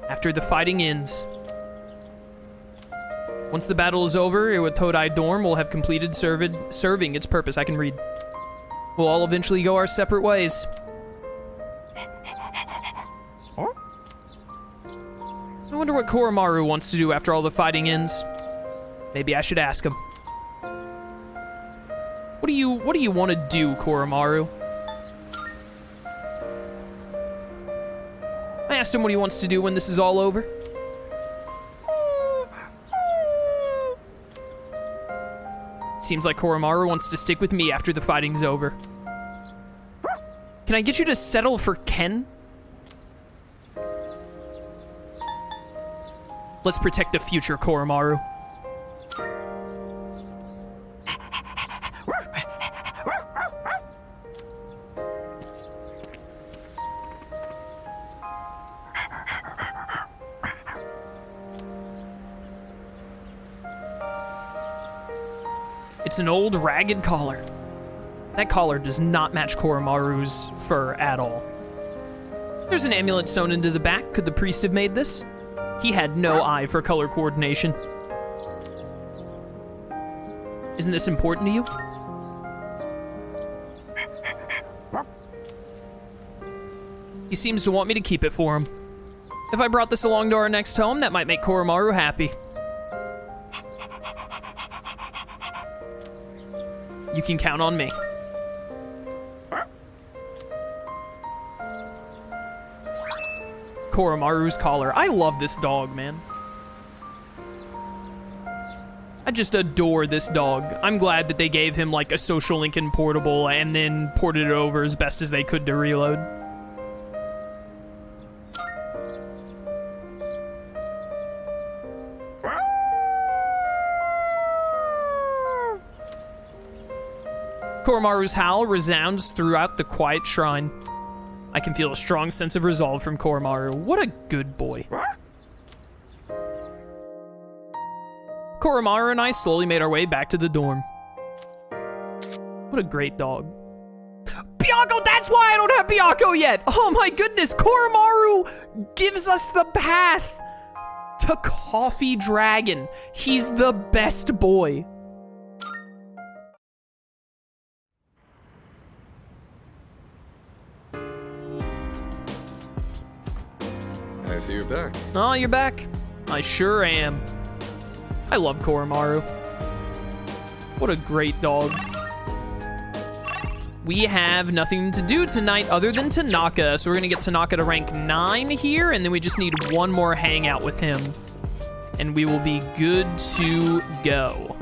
After the fighting ends. Once the battle is over, Iwatodai Dorm will have completed serving its purpose. I can read. We'll all eventually go our separate ways. I wonder what Koromaru wants to do after all the fighting ends. Maybe I should ask him. What do you want to do, Koromaru? I asked him what he wants to do when this is all over. Seems like Koromaru wants to stick with me after the fighting's over. Can I get you to settle for Ken? Let's protect the future, Koromaru. It's an old ragged collar. That collar does not match Koromaru's fur at all. There's an amulet sewn into the back. Could the priest have made this? He had no eye for color coordination. Isn't this important to you? He seems to want me to keep it for him. If I brought this along to our next home, that might make Koromaru happy. You can count on me. Koromaru's collar. I love this dog, man. I just adore this dog. I'm glad that they gave him like a Social Lincoln portable and then ported it over as best as they could to Reload. Koromaru's howl resounds throughout the quiet shrine. I can feel a strong sense of resolve from Koromaru. What a good boy. Koromaru and I slowly made our way back to the dorm. What a great dog. Byakko, that's why I don't have Byakko yet! Oh my goodness, Koromaru gives us the path to Coffee Dragon. He's the best boy. I see you're back. Oh, you're back. I sure am. I love Koromaru. What a great dog. We have nothing to do tonight other than Tanaka, so we're gonna get Tanaka to rank 9 here, and then we just need one more hangout with him, and we will be good to go.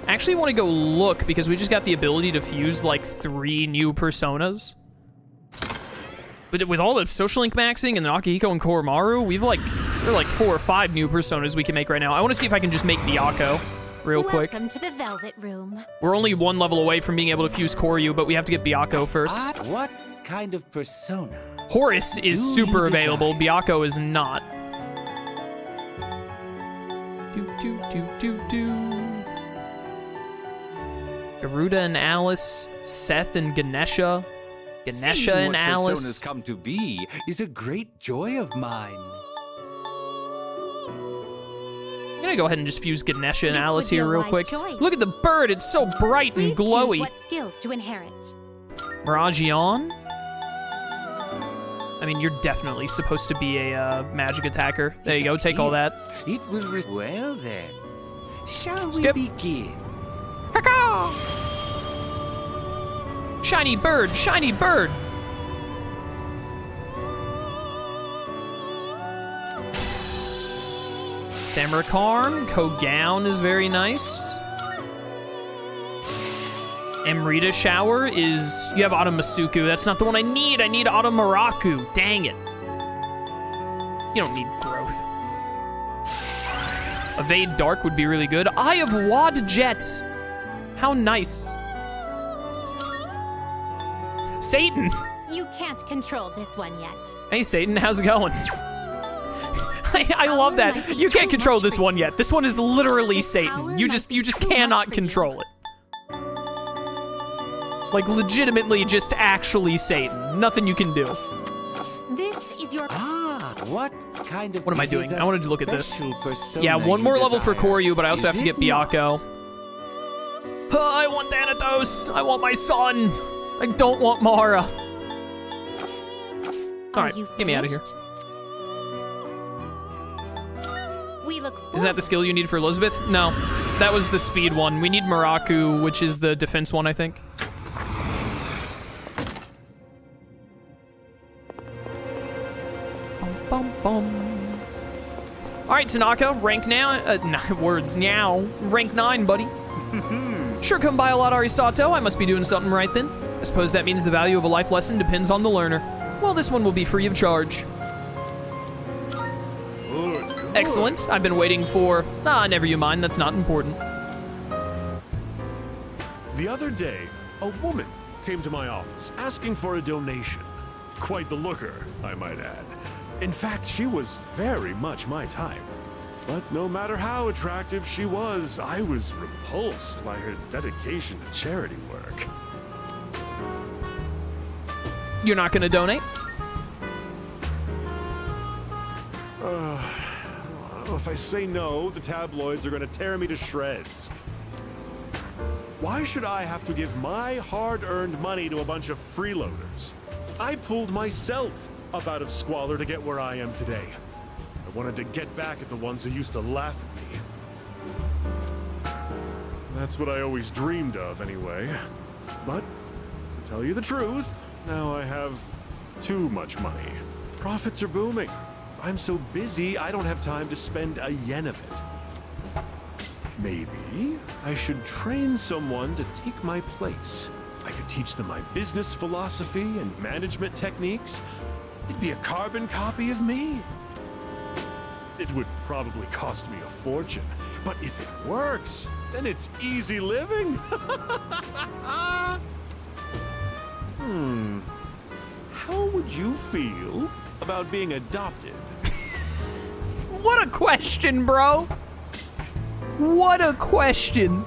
I actually want to go look because we just got the ability to fuse like 3 new personas. But with all the social link maxing and the Akihiko and Koromaru, there are like 4 or 5 new personas we can make right now. I want to see if I can just make Byakko real quick. Welcome to the Velvet Room. We're only 1 level away from being able to fuse Koryu, but we have to get Byakko first. What kind of persona? Horus is super available. Byakko is not. Garuda and Alice, Seth and Ganesha, Ganesha and Alice. What personas come to be is a great joy of mine. I'm gonna go ahead and just fuse Ganesha and Alice here real quick. Look at the bird, it's so bright and glowy. What skills to inherit? Miragion? I mean, you're definitely supposed to be a magic attacker. There you go, take all that. It will well then. Shall Skip. we begin? Caw-caw! Shiny bird, shiny bird! Samarakarn, Kogaon is very nice. Amrita Shower is... You have Autumn Masuku. That's not the one I need. I need Autumn Maraku. Dang it. You don't need growth. Evade Dark would be really good. Eye of Wadjet. How nice. Satan. You can't control this one yet. Hey, Satan, how's it going? I love that. You can't control this one yet. This one is literally Satan. You just cannot control it. Like, legitimately just actually Satan. Nothing you can do. This is your What kind of... What am I doing? is a I wanted to look at this. special persona Yeah, one you more level for desire? Koryu, but I also Is have to it get Byakko. I want Thanatos! I want my son! I don't want Mara. Alright, you get me out of here. finished? We look Isn't that the skill you need for Elizabeth? No, that was the speed one. We need Maraku, which is the defense one, I think. Bum, bum, bum. All right, Tanaka, rank now. Words now. Rank 9, buddy. Sure come by a lot, Arisato. I must be doing something right then. I suppose that means the value of a life lesson depends on the learner. Well, this one will be free of charge. Excellent. I've been waiting for... never you mind. That's not important. The other day, a woman came to my office asking for a donation. Quite the looker, I might add. In fact, she was very much my type. But no matter how attractive she was, I was repulsed by her dedication to charity work. You're not gonna donate? If I say no, the tabloids are going to tear me to shreds. Why should I have to give my hard-earned money to a bunch of freeloaders? I pulled myself up out of squalor to get where I am today. I wanted to get back at the ones who used to laugh at me. That's what I always dreamed of, anyway. But, to tell you the truth, now I have too much money. Profits are booming. I'm so busy, I don't have time to spend a yen of it. Maybe I should train someone to take my place. I could teach them my business philosophy and management techniques. It'd be a carbon copy of me. It would probably cost me a fortune, but if it works, then it's easy living. How would you feel about being adopted? What a question, bro. What a question.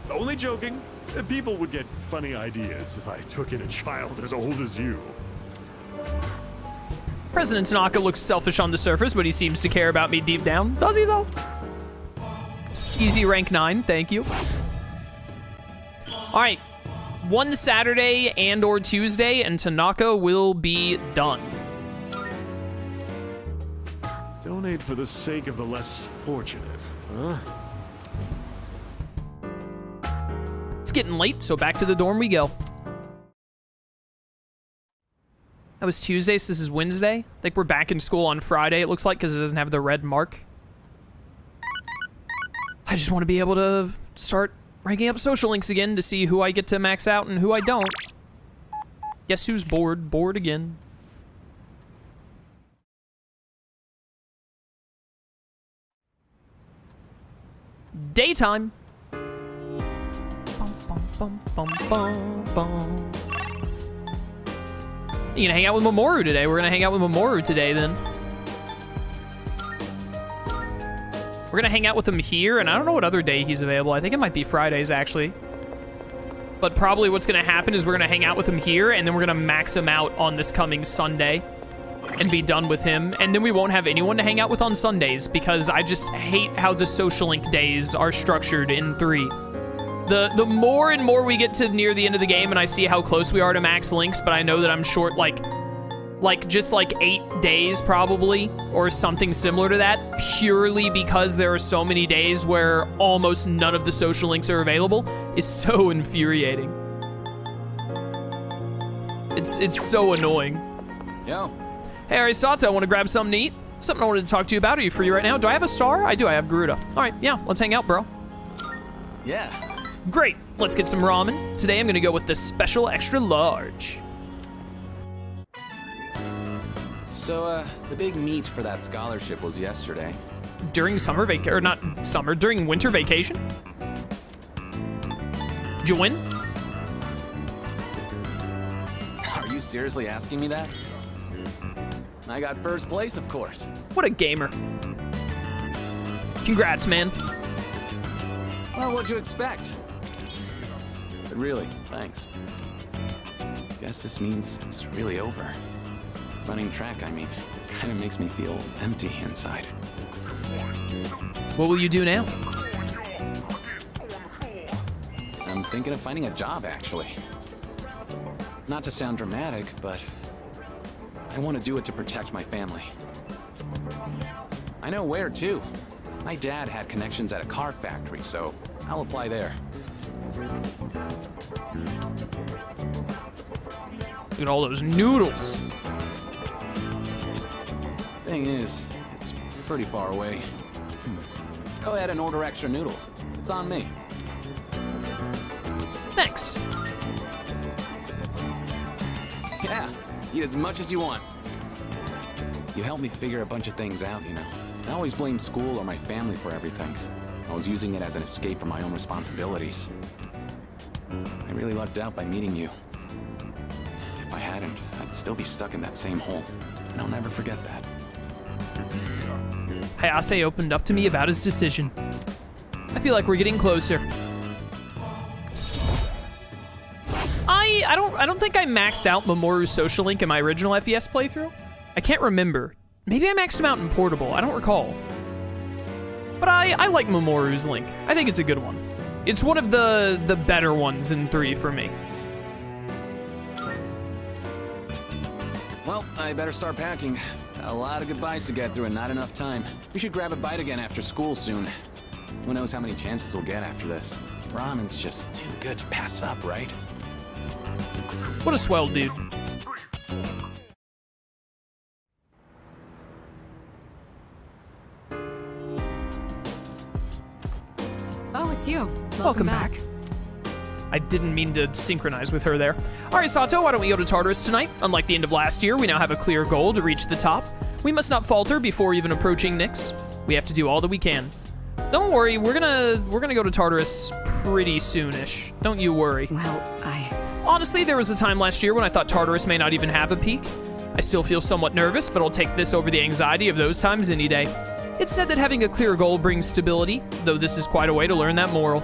Only joking. People would get funny ideas if I took in a child as old as you. President Tanaka looks selfish on the surface, but he seems to care about me deep down. Does he, though? Easy rank 9, thank you. All right, one Saturday and or Tuesday, and Tanaka will be done. Donate for the sake of the less fortunate, huh? It's getting late, so back to the dorm we go. That was Tuesday, so this is Wednesday. I think we're back in school on Friday, it looks like, because it doesn't have the red mark. I just want to be able to start ranking up social links again to see who I get to max out and who I don't. Guess who's bored? Bored again. Daytime. Bum, bum, bum, bum, bum, bum. You gonna hang out with Mamoru today? We're gonna hang out with Mamoru today, then. We're gonna hang out with him here, and I don't know what other day he's available. I think it might be Fridays, actually. But probably what's gonna happen is we're gonna hang out with him here, and then we're gonna max him out on this coming Sunday and be done with him. And then we won't have anyone to hang out with on Sundays, because I just hate how the social link days are structured in 3. The more and more we get to near the end of the game and I see how close we are to max links, but I know that I'm short just 8 days probably, or something similar to that, purely because there are so many days where almost none of the social links are available, is so infuriating. It's so annoying. Yo. Hey, Arisato, I want to grab something to eat. Something I wanted to talk to you about. Are you free right now? Do I have a star? I do. I have Garuda. All right, yeah, let's hang out, bro. Yeah. Great. Let's get some ramen. Today I'm going to go with the special extra large. So, the big meet for that scholarship was yesterday. During summer vacation, or not summer, during winter vacation? Did you win? Are you seriously asking me that? I got first place, of course. What a gamer. Congrats, man. Well, what'd you expect? But really, thanks. Guess this means it's really over. Running track, I mean, kind of makes me feel empty inside. What will you do now? I'm thinking of finding a job, actually. Not to sound dramatic, but I want to do it to protect my family. I know where, too. My dad had connections at a car factory, so I'll apply there. Look at all those noodles. Thing is, it's pretty far away. Go ahead and order extra noodles. It's on me. Thanks. Yeah, eat as much as you want. You helped me figure a bunch of things out, you know. I always blame school or my family for everything. I was using it as an escape from my own responsibilities. I really lucked out by meeting you. If I hadn't, I'd still be stuck in that same hole. And I'll never forget that. Hayase opened up to me about his decision. I feel like we're getting closer. I don't think I maxed out Mamoru's social link in my original S.E.E.S playthrough. I can't remember. Maybe I maxed him out in Portable, I don't recall. But I like Mamoru's link. I think it's a good one. It's one of the better ones in 3 for me. Well, I better start packing. A lot of goodbyes to get through and not enough time. We should grab a bite again after school soon. Who knows how many chances we'll get after this. Ramen's just too good to pass up, right? What a swell dude. Oh, it's you. Welcome back. I didn't mean to synchronize with her there. Alright, Sato, why don't we go to Tartarus tonight? Unlike the end of last year, we now have a clear goal to reach the top. We must not falter before even approaching Nyx. We have to do all that we can. Don't worry, we're gonna go to Tartarus pretty soonish. Don't you worry. Well, Honestly, there was a time last year when I thought Tartarus may not even have a peak. I still feel somewhat nervous, but I'll take this over the anxiety of those times any day. It's said that having a clear goal brings stability, though this is quite a way to learn that moral.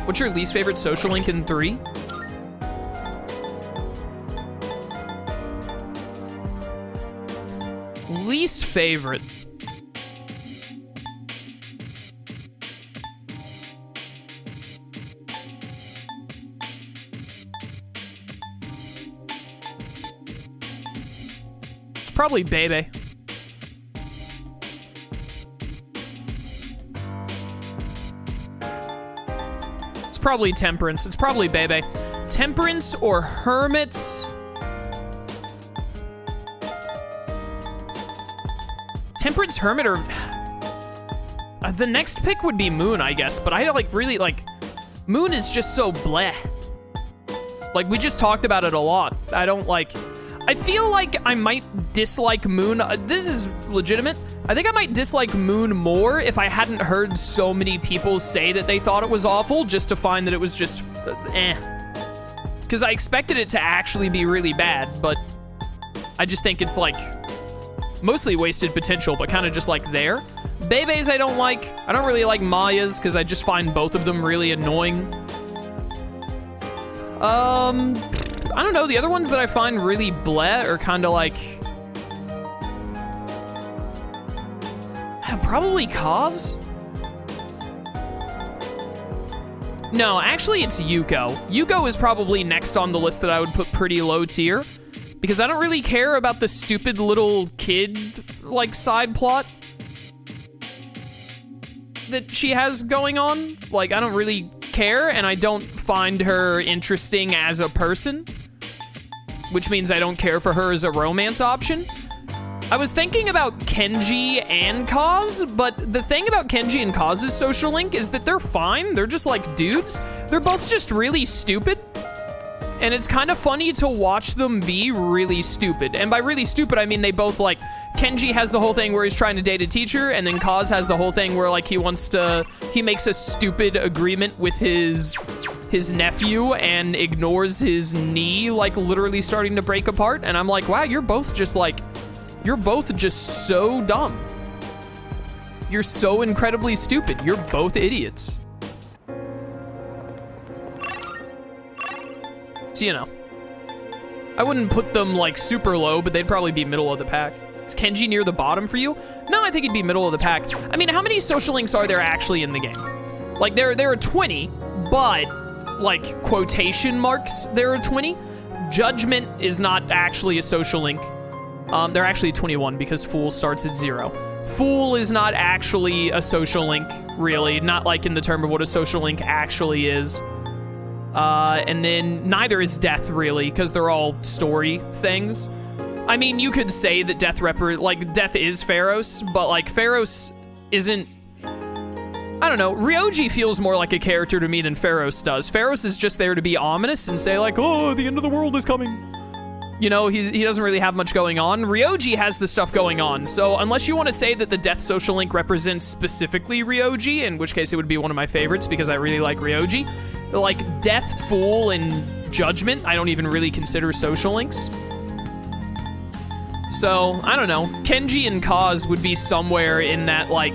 What's your least favorite social link in 3? Least favorite. It's probably Bebe. It's probably Temperance. It's probably Bebe. Temperance or Hermits? Temperance, Hermit, or... the next pick would be Moon, I guess, but I really Moon is just so bleh. Like, we just talked about it a lot. I feel like I might dislike Moon. This is legitimate. I think I might dislike Moon more if I hadn't heard so many people say that they thought it was awful, just to find that it was just, Because I expected it to actually be really bad, but I just think it's, mostly wasted potential, but kind of just, there. Bebe's I don't like. I don't really like Maya's, because I just find both of them really annoying. I don't know, the other ones that I find really bleh are kind of probably Kaz? No, actually it's Yuko. Yuko is probably next on the list that I would put pretty low tier, because I don't really care about the stupid little kid, side plot that she has going on. I don't really care, and I don't find her interesting as a person, which means I don't care for her as a romance option. I was thinking about Kenji and Kaz, but the thing about Kenji and Kaz's social link is that they're fine. They're just dudes. They're both just really stupid. And it's kind of funny to watch them be really stupid. And by really stupid, I mean they both Kenji has the whole thing where he's trying to date a teacher, and then Kaz has the whole thing where he makes a stupid agreement with his nephew and ignores his knee, literally starting to break apart. And I'm like, wow, you're both just so dumb. You're so incredibly stupid. You're both idiots. So, you know. I wouldn't put them, like, super low, but they'd probably be middle of the pack. Is Kenji near the bottom for you? No, I think he'd be middle of the pack. I mean, how many social links are there actually in the game? Like, there are 20, but, like, quotation marks, there are 20. Judgment is not actually a social link. They're actually 21 because Fool starts at 0. Fool is not actually a social link, really. Not like in the term of what a social link actually is. And then neither is Death, really, because they're all story things. I mean, you could say that Death is Pharos, but, like, Pharos isn't... I don't know. Ryoji feels more like a character to me than Pharos does. Pharos is just there to be ominous and say, like, oh, the end of the world is coming. You know, he doesn't really have much going on. Ryoji has the stuff going on. So unless you want to say that the Death social link represents specifically Ryoji, in which case it would be one of my favorites because I really like Ryoji. Like, Death, Fool, and Judgment, I don't even really consider social links. So, I don't know. Kenji and Kaz would be somewhere in that, like...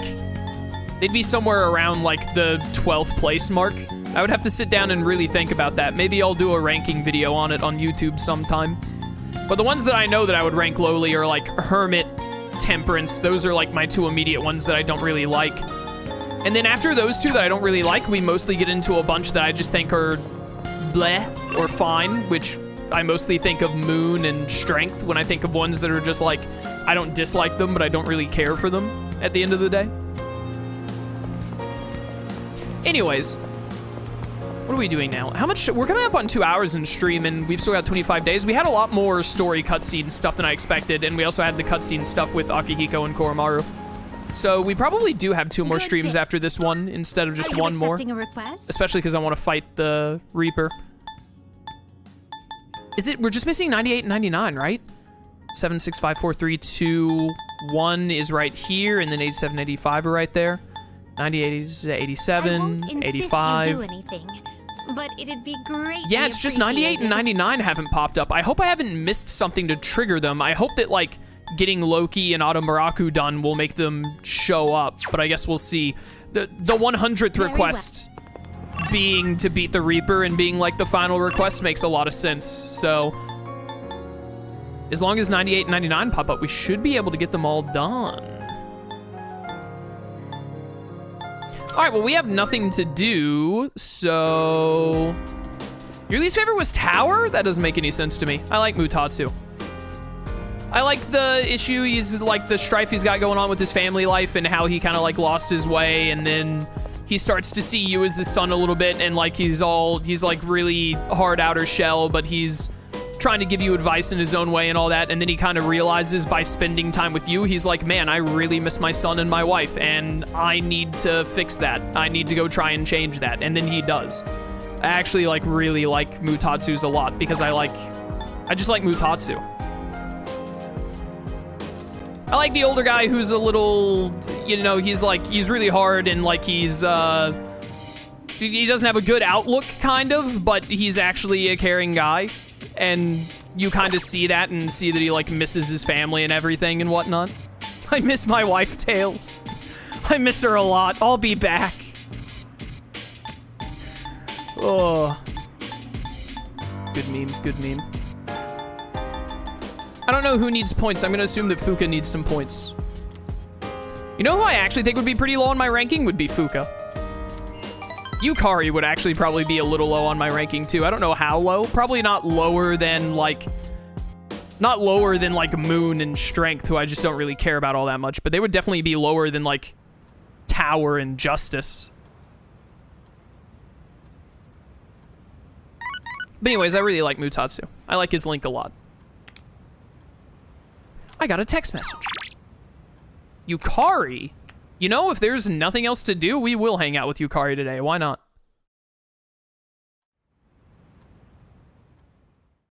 They'd be somewhere around, like, the 12th place mark. I would have to sit down and really think about that. Maybe I'll do a ranking video on it on YouTube sometime. But the ones that I know that I would rank lowly are, like, Hermit, Temperance. Those are, like, my two immediate ones that I don't really like. And then after those two that I don't really like, we mostly get into a bunch that I just think are bleh or fine, which I mostly think of Moon and Strength when I think of ones that are just, like, I don't dislike them, but I don't really care for them at the end of the day. Anyways, what are we doing now? How much? We're coming up on 2 hours in stream, and we've still got 25 days. We had a lot more story cutscene stuff than I expected, and we also had the cutscene stuff with Akihiko and Koromaru. So we probably do have 2 more streams after this one instead of just one more. A request? Especially because I want to fight the Reaper. Is it? We're just missing 98 and 99, right? 7, 6, 5, 4, 3, 2, 1 is right here, and then 87, 85 are right there. 98 is 87, 85. You do anything, but it'd be great. Yeah, it's just 98 and 99 haven't popped up. I hope I haven't missed something to trigger them. I hope that, like, getting Loki and Automuraku done will make them show up, but I guess we'll see. The 100th request being to beat the Reaper and being, like, the final request makes a lot of sense. So, as long as 98 and 99 pop up, we should be able to get them all done. All right, well, we have nothing to do, so... Your least favorite was Tower? That doesn't make any sense to me. I like Mutatsu. I like the issue, he's like the strife he's got going on with his family life and how he kind of like lost his way, and then he starts to see you as his son a little bit, and like he's like really hard outer shell, but he's trying to give you advice in his own way and all that, and then he kind of realizes by spending time with you, he's like, man, I really miss my son and my wife, and I need to fix that. I need to go try and change that, and then he does. I actually like really like Mutatsu's a lot because I just like Mutatsu. I like the older guy who's a little, you know, he's really hard and like he doesn't have a good outlook kind of, but he's actually a caring guy. And you kind of see that and see that he like misses his family and everything and whatnot. I miss my wife, Tails. I miss her a lot. I'll be back. Oh. Good meme, good meme. I don't know who needs points. I'm gonna assume that Fuka needs some points. You know who I actually think would be pretty low on my ranking? Would be Fuka. Yukari would actually probably be a little low on my ranking too. I don't know how low. Probably not lower than like Moon and Strength, who I just don't really care about all that much. But they would definitely be lower than like Tower and Justice. But anyways, I really like Mutatsu. I like his link a lot. I got a text message. Yukari? You know, if there's nothing else to do, we will hang out with Yukari today. Why not?